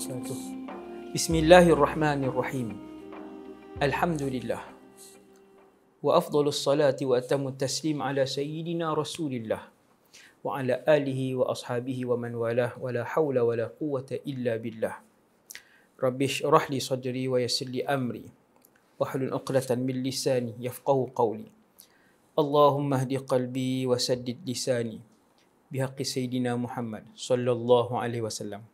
wabarakatuh. Bismillahirrahmanirrahim. Alhamdulillah. Wa afdalus salati wa atamut taslim ala sayyidina Rasulillah wa ala alihi wa ashabihi wa man walah wa la hawla wa la quwwata illa billah. Rabbi shrah li sadri wa yassir li amri wahlul 'uqdatan min lisani yafqahu qawli. Allahumma hdi qalbi wa saddid lisani bihaqqi sayyidina Muhammad sallallahu alaihi wasallam.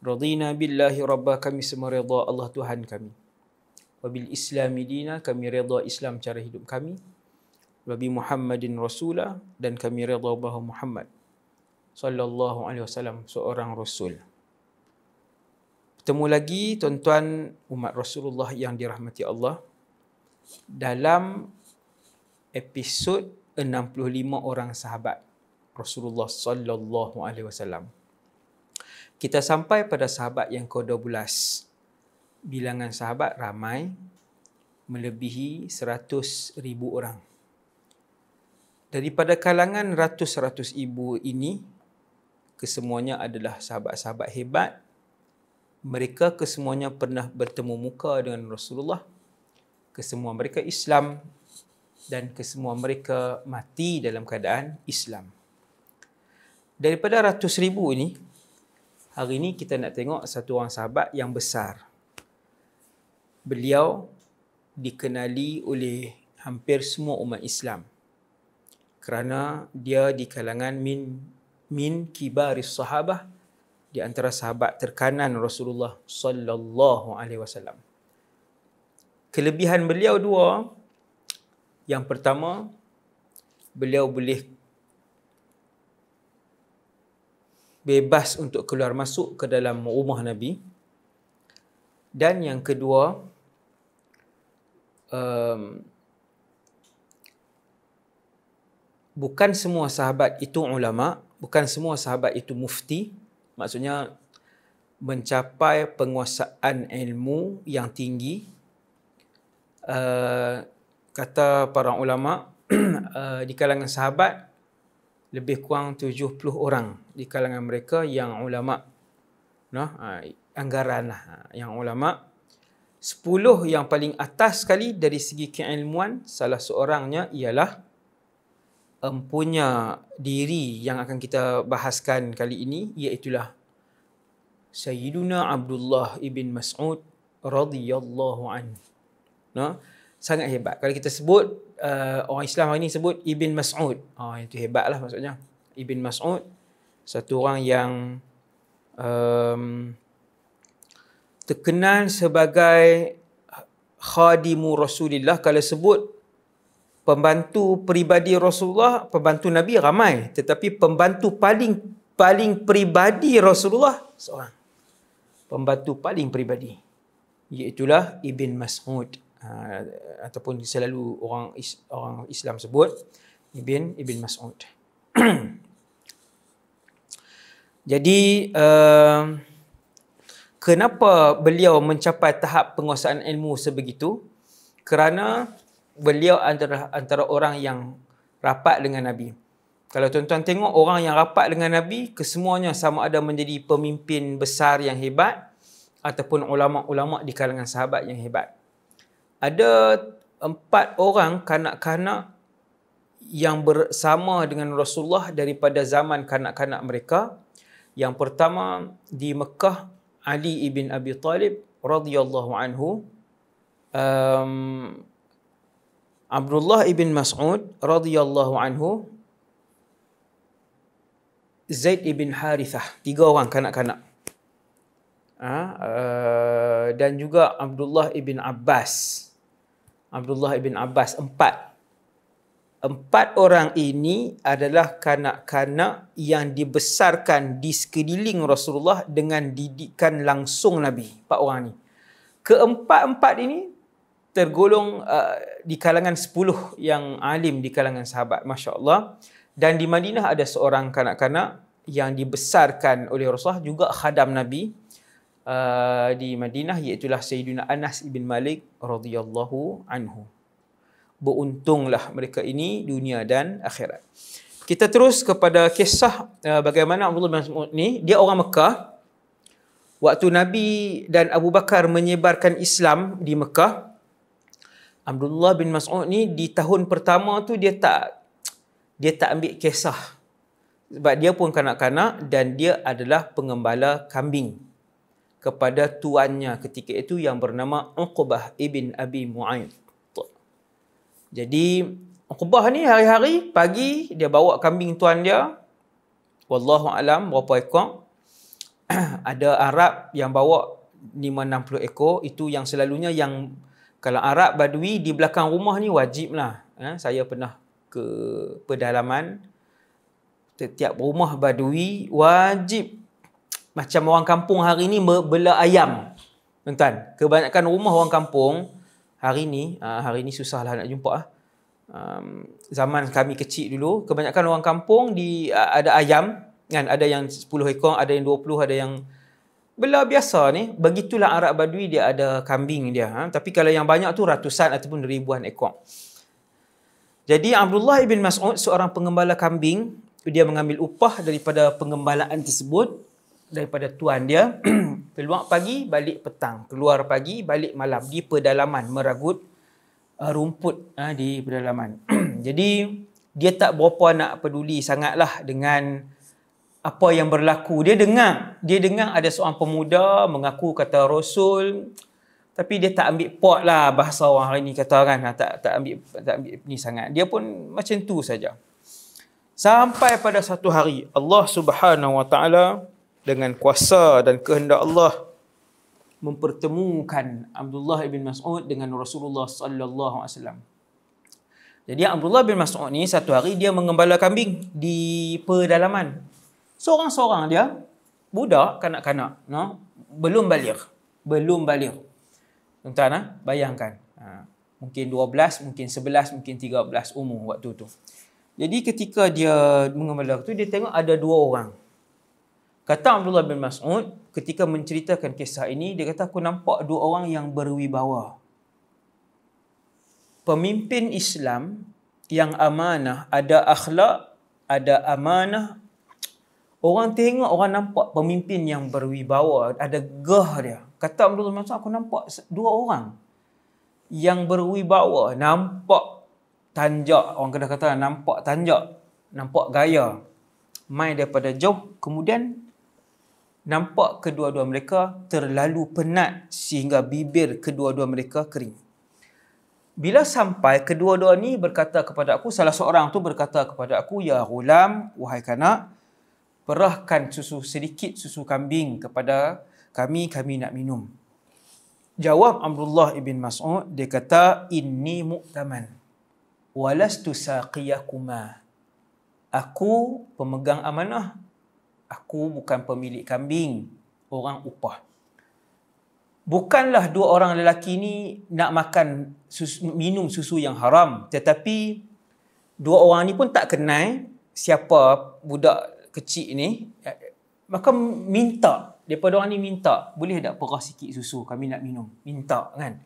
Radina billahi rabba, kami semua redha Allah Tuhan kami. Wa bil islami dina, kami redha Islam cara hidup kami. Wa bi Muhammadin rasulah, dan kami redha bahawa Muhammad sallallahu alaihi wasallam seorang rasul. Bertemu lagi tuan-tuan umat Rasulullah yang dirahmati Allah dalam episod 65 orang sahabat Rasulullah sallallahu alaihi wasallam. Kita sampai pada sahabat yang ke-12. Bilangan sahabat ramai, melebihi 100,000 orang. Daripada kalangan ratus-ratus ibu ini, kesemuanya adalah sahabat-sahabat hebat. Mereka kesemuanya pernah bertemu muka dengan Rasulullah. Kesemua mereka Islam dan kesemua mereka mati dalam keadaan Islam. Daripada ratus ribu ini, hari ini kita nak tengok satu orang sahabat yang besar. Beliau dikenali oleh hampir semua umat Islam kerana dia di kalangan min kibaris sahabah, di antara sahabat terkanan Rasulullah sallallahu alaihi wasallam. Kelebihan beliau dua. Yang pertama, beliau boleh bebas untuk keluar masuk ke dalam rumah Nabi. Dan yang kedua, bukan semua sahabat itu ulama, bukan semua sahabat itu mufti. Maksudnya mencapai penguasaan ilmu yang tinggi. Kata para ulama, di kalangan sahabat lebih kurang 70 orang di kalangan mereka yang ulama. Anggaran yang ulama. 10 yang paling atas sekali dari segi keilmuan, salah seorangnya ialah empunya diri yang akan kita bahaskan kali ini, iaitulah Sayyiduna Abdullah ibn Mas'ud radhiyallahu anhu. Sangat hebat. Kalau kita sebut, orang Islam hari ini sebut Ibn Mas'ud. Itu hebatlah maksudnya. Ibn Mas'ud, satu orang yang terkenal sebagai khadimu Rasulullah. Kalau sebut pembantu peribadi Rasulullah, pembantu Nabi ramai. Tetapi pembantu paling peribadi Rasulullah, seorang. Pembantu paling peribadi, iaitulah Ibn Mas'ud. Ataupun selalu orang Islam sebut Ibn Mas'ud. Jadi kenapa beliau mencapai tahap penguasaan ilmu sebegitu? Kerana beliau antara orang yang rapat dengan Nabi. Kalau tuan-tuan tengok orang yang rapat dengan Nabi, kesemuanya sama ada menjadi pemimpin besar yang hebat ataupun ulama-ulama di kalangan sahabat yang hebat. Ada 4 orang kanak-kanak yang bersama dengan Rasulullah daripada zaman kanak-kanak mereka. Yang pertama di Mekah, Ali ibn Abi Talib radhiyallahu anhu. Abdullah ibn Mas'ud radhiyallahu anhu. Zaid ibn Harithah. 3 orang kanak-kanak. Dan juga Abdullah ibn Abbas. 4 orang ini adalah kanak-kanak yang dibesarkan di sekeliling Rasulullah dengan didikan langsung Nabi. 4 orang ni. Keempat-empat ini tergolong di kalangan 10 yang alim di kalangan sahabat. Masya Allah. Dan di Madinah ada seorang kanak-kanak yang dibesarkan oleh Rasulullah, juga khadam Nabi di Madinah, iaitulah Sayyidina Anas ibn Malik radhiyallahu anhu. Beruntunglah mereka ini dunia dan akhirat. Kita terus kepada kisah bagaimana Abdullah bin Mas'ud ni, dia orang Mekah. Waktu Nabi dan Abu Bakar menyebarkan Islam di Mekah, Abdullah bin Mas'ud ni di tahun pertama tu dia tak ambil kisah. Sebab dia pun kanak-kanak dan dia adalah pengembala kambing kepada tuannya ketika itu yang bernama Uqbah ibn Abi Mu'ayyid. Jadi Uqbah ni hari-hari pagi dia bawa kambing tuan dia. Wallahu alam berapa ekor. Ada Arab yang bawa 5-60 ekor. Itu yang selalunya yang kalau Arab Badui di belakang rumah ni wajib lah. Saya pernah ke pedalaman. Setiap rumah Badui wajib. Macam orang kampung hari ni bela ayam. Tuan-tuan, kebanyakan rumah orang kampung hari ni susahlah nak jumpa. Zaman kami kecil dulu, kebanyakan orang kampung ada ayam, kan? Ada yang 10 ekor, ada yang 20, ada yang bela biasa ni. Begitulah Arab Badui dia ada kambing dia. Tapi kalau yang banyak tu ratusan ataupun ribuan ekor. Jadi Abdullah ibn Mas'ud seorang pengembala kambing, dia mengambil upah daripada pengembalaan tersebut daripada tuan dia. Keluar pagi, balik petang. Keluar pagi, balik malam di pedalaman meragut rumput di pedalaman. Jadi dia tak berapa nak peduli sangatlah dengan apa yang berlaku. Dia dengar ada seorang pemuda mengaku kata Rasul, tapi dia tak ambil pot lah, bahasa orang hari ni kata kan, tak ambil ni sangat. Dia pun macam tu saja. Sampai pada satu hari Allah Subhanahu Wa Taala dengan kuasa dan kehendak Allah mempertemukan Abdullah bin Mas'ud dengan Rasulullah sallallahu alaihi wasallam. Jadi Abdullah bin Mas'ud ni satu hari dia mengembala kambing di pedalaman. Seorang-seorang dia, budak kanak-kanak, belum baligh. Tuan-tuan, bayangkan. Mungkin 12, mungkin 11, mungkin 13 umur waktu tu. Jadi ketika dia mengembala tu, dia tengok ada dua orang. Kata Abdullah bin Mas'ud, ketika menceritakan kisah ini, dia kata, aku nampak dua orang yang berwibawa. Pemimpin Islam yang amanah, ada akhlak, ada amanah. Orang tengok, orang nampak pemimpin yang berwibawa, ada gah dia. Kata Abdullah bin Mas'ud, aku nampak dua orang yang berwibawa, nampak tanjak, orang kena kata nampak tanjak, nampak gaya. Mai daripada jauh, kemudian nampak kedua-dua mereka terlalu penat sehingga bibir kedua-dua mereka kering. Bila sampai, kedua-dua ni berkata kepada aku, salah seorang tu berkata kepada aku, ya ghulam, wahai kanak, perahkan sedikit susu kambing kepada kami nak minum. Jawab Abdullah ibn Mas'ud, dia kata, inni mu'taman, walastu saqiyakuma. Aku pemegang amanah. Aku bukan pemilik kambing, orang upah. Bukanlah dua orang lelaki ni nak makan minum susu yang haram, tetapi dua orang ni pun tak kenal siapa budak kecil ni, maka minta, daripada orang ni minta, boleh tak perah sikit susu, kami nak minum, minta kan.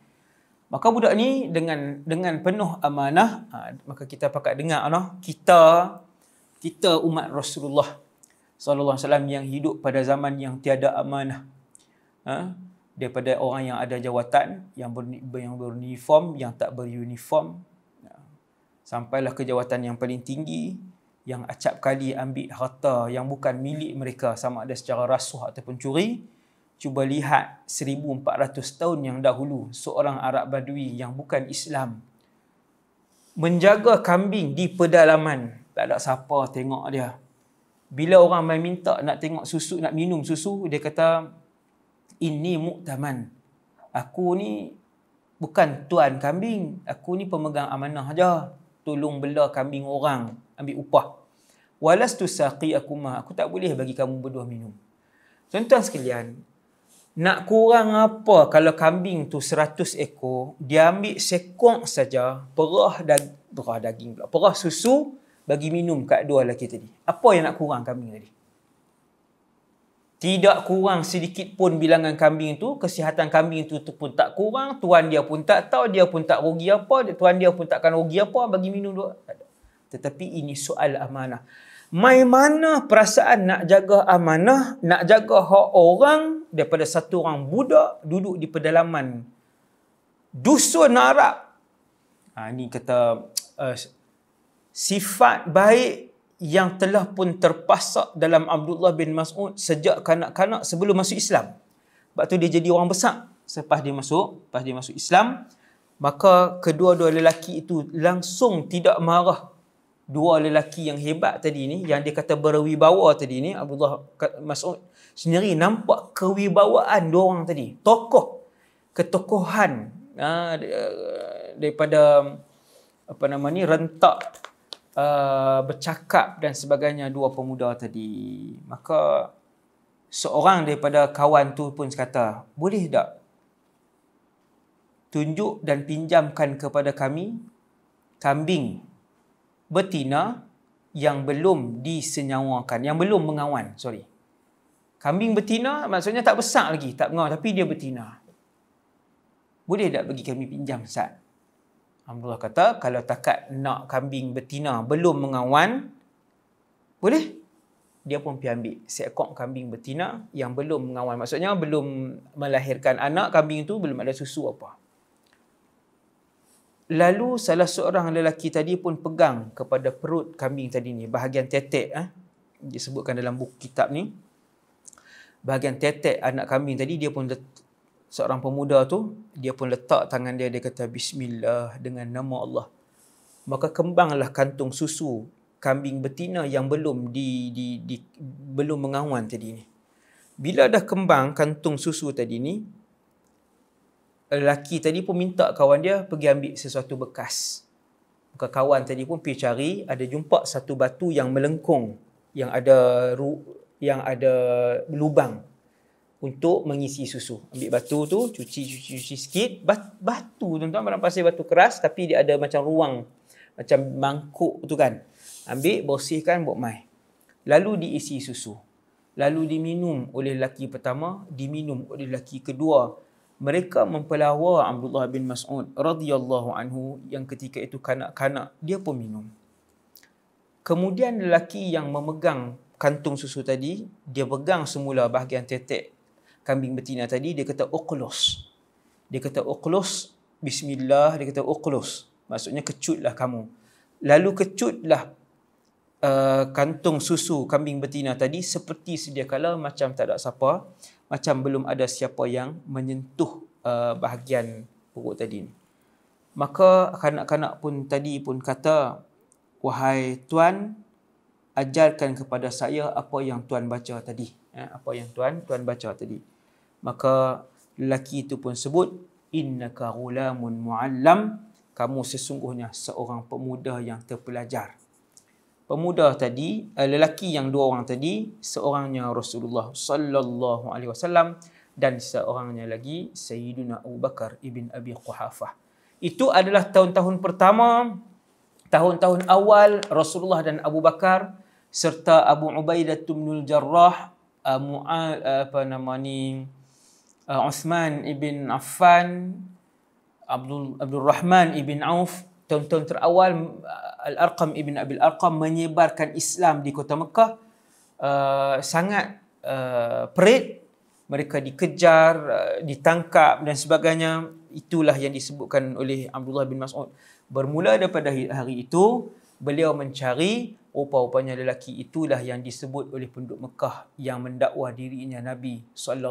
Maka budak ni dengan penuh amanah, maka kita pakat dengar kita umat Rasulullah sallallahu alaihi wasallam yang hidup pada zaman yang tiada amanah. Daripada orang yang ada jawatan, yang beruniform, yang tak beruniform, sampailah ke jawatan yang paling tinggi, yang acap kali ambil harta yang bukan milik mereka, sama ada secara rasuah ataupun curi. Cuba lihat 1400 tahun yang dahulu, seorang Arab Badui yang bukan Islam menjaga kambing di pedalaman, tak ada siapa tengok dia. Bila orang main minta nak tengok susu, nak minum susu, dia kata, inni mu'taman. Aku ni bukan tuan kambing, aku ni pemegang amanah aja. Tolong bela kambing orang, ambil upah. Walastu saqiyakuma, aku tak boleh bagi kamu berdua minum. Tuan-tuan sekalian, nak kurang apa kalau kambing tu 100 ekor, dia ambil sekok saja, perah susu, bagi minum kat dua lelaki tadi. Apa yang nak kurang kambing tadi? Tidak kurang sedikit pun bilangan kambing tu, kesihatan kambing tu pun tak kurang, tuan dia pun tak tahu, dia pun tak rugi apa, tuan dia pun takkan rugi apa bagi minum dua. Tetapi ini soal amanah. Mai mana perasaan nak jaga amanah, nak jaga hak orang daripada satu orang budak duduk di pedalaman dusun Arab. Ni kata sifat baik yang telah pun terpasak dalam Abdullah bin Mas'ud sejak kanak-kanak sebelum masuk Islam. Sebab tu dia jadi orang besar lepas dia masuk Islam. Maka kedua-dua lelaki itu langsung tidak marah. Dua lelaki yang hebat tadi ni, yang dia kata berwibawa tadi ni, Abdullah Mas'ud sendiri nampak kewibawaan dua orang tadi. Ketokohan daripada rentak bercakap dan sebagainya dua pemuda tadi. Maka seorang daripada kawan tu pun kata, boleh tak tunjuk dan pinjamkan kepada kami kambing betina yang belum disenyawakan, yang belum mengawan, Kambing betina maksudnya tak besar lagi, tak mengawan, tapi dia betina. Boleh tak bagi kami pinjam, Ustaz? Abdullah kata, kalau takat nak kambing betina belum mengawan, boleh. Dia pun pergi ambil seekor kambing betina yang belum mengawan. Maksudnya belum melahirkan anak, kambing tu belum ada susu apa. Lalu salah seorang lelaki tadi pun pegang kepada perut kambing tadi ni, bahagian tetek, disebutkan dalam buku kitab ni, bahagian tetek anak kambing tadi, dia pun seorang pemuda tu, dia pun letak tangan dia kata Bismillah dengan nama Allah. Maka kembanglah kantung susu kambing betina yang belum belum mengawan tadi ni. Bila dah kembang kantung susu tadi ni, lelaki tadi pun minta kawan dia pergi ambil sesuatu bekas. Maka kawan tadi pun pergi cari, ada jumpa satu batu yang melengkung, yang ada lubang untuk mengisi susu. Ambil batu tu, cuci sikit. Batu tuan-tuan, barang pasir batu keras, tapi dia ada macam ruang, macam mangkuk tu kan. Ambil, bersihkan, buat mai. Lalu diisi susu. Lalu diminum oleh lelaki pertama, diminum oleh lelaki kedua. Mereka mempelawa Abdullah bin Mas'ud radhiyallahu anhu yang ketika itu kanak-kanak, dia pun minum. Kemudian lelaki yang memegang kantung susu tadi, dia pegang semula bahagian tetek kambing betina tadi, dia kata uqlus. Dia kata uqlus, bismillah, dia kata uqlus. Maksudnya kecutlah kamu. Lalu kecutlah kantung susu kambing betina tadi seperti sedia kala, macam tak ada siapa, macam belum ada siapa yang menyentuh bahagian perut tadi. Maka kanak-kanak pun tadi pun kata, wahai Tuan, ajarkan kepada saya apa yang Tuan baca tadi. Apa yang Tuan baca tadi. Maka lelaki itu pun sebut, innaka ghulamun muallam, kamu sesungguhnya seorang pemuda yang terpelajar. Pemuda tadi, lelaki yang dua orang tadi, seorangnya Rasulullah sallallahu alaihi wasallam dan seorangnya lagi Sayyidina Abu Bakar ibn Abi Quhafah. Itu adalah tahun-tahun pertama, tahun-tahun awal Rasulullah dan Abu Bakar serta Abu Ubaidah bin Jarrah, Uthman ibn Affan, Abdul Rahman ibn Auf. Tahun-tahun terawal Al-Arqam ibn Abil Arqam menyebarkan Islam di kota Mekah. Sangat perit. Mereka dikejar, ditangkap dan sebagainya. Itulah yang disebutkan oleh Abdullah bin Mas'ud. Bermula daripada hari itu, beliau mencari, rupa-rupanya lelaki itulah yang disebut oleh penduduk Mekah yang mendakwa dirinya Nabi SAW.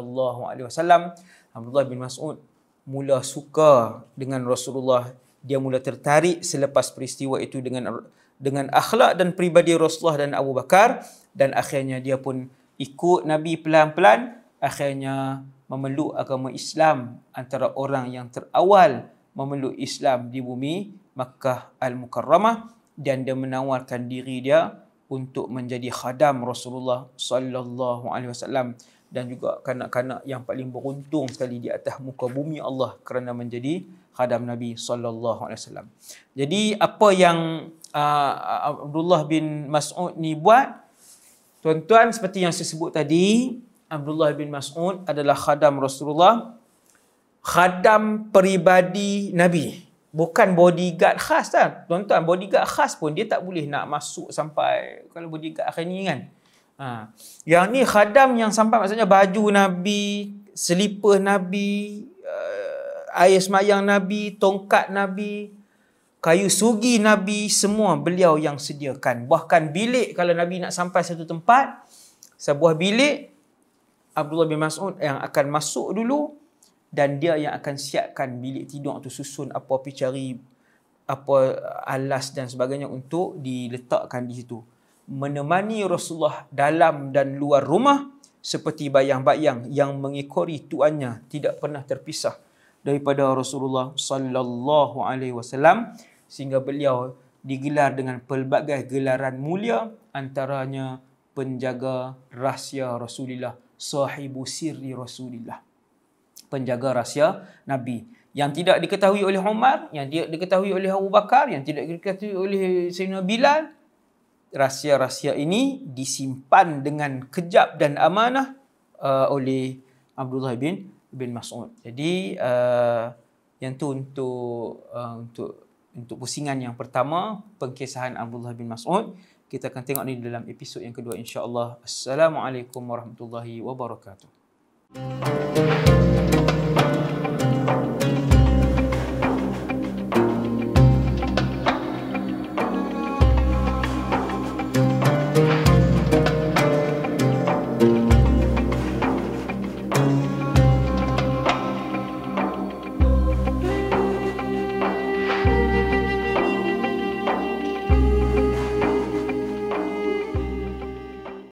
Abdullah bin Mas'ud mula suka dengan Rasulullah. Dia mula tertarik selepas peristiwa itu dengan akhlak dan peribadi Rasulullah dan Abu Bakar, dan akhirnya dia pun ikut Nabi pelan-pelan, akhirnya memeluk agama Islam, antara orang yang terawal memeluk Islam di bumi Makkah Al-Mukarramah, dan dia menawarkan diri dia untuk menjadi khadam Rasulullah sallallahu alaihi wasallam, dan juga kanak-kanak yang paling beruntung sekali di atas muka bumi Allah kerana menjadi khadam Nabi sallallahu alaihi wasallam. Jadi apa yang Abdullah bin Mas'ud ni buat, tuan-tuan, seperti yang saya sebut tadi, Abdullah bin Mas'ud adalah khadam Rasulullah, khadam peribadi Nabi. Bukan bodyguard khas kan. Tuan-tuan, bodyguard khas pun dia tak boleh nak masuk sampai, kalau bodyguard akhir ni kan. Yang ni khadam yang sampai, maksudnya baju Nabi, selipar Nabi, air semayang Nabi, tongkat Nabi, kayu sugi Nabi, semua beliau yang sediakan. Bahkan bilik, kalau Nabi nak sampai satu tempat, sebuah bilik, Abdullah bin Mas'ud yang akan masuk dulu, dan dia yang akan siapkan bilik tidur tu, susun apa, pergi cari apa alas dan sebagainya untuk diletakkan di situ. Menemani Rasulullah dalam dan luar rumah seperti bayang-bayang yang mengikori tuannya, tidak pernah terpisah daripada Rasulullah sallallahu alaihi wasallam, sehingga beliau digelar dengan pelbagai gelaran mulia, antaranya penjaga rahsia Rasulullah, sahibu sirri Rasulillah, penjaga rahsia Nabi, yang tidak diketahui oleh Umar, yang tidak diketahui oleh Abu Bakar, yang tidak diketahui oleh Sayyidina Bilal. Rahsia-rahsia ini disimpan dengan kejap dan amanah oleh Abdullah bin Mas'ud. Jadi yang tu untuk pusingan yang pertama, pengkisahan Abdullah bin Mas'ud. Kita akan tengok ni dalam episod yang kedua, insya-Allah. Assalamualaikum warahmatullahi wabarakatuh.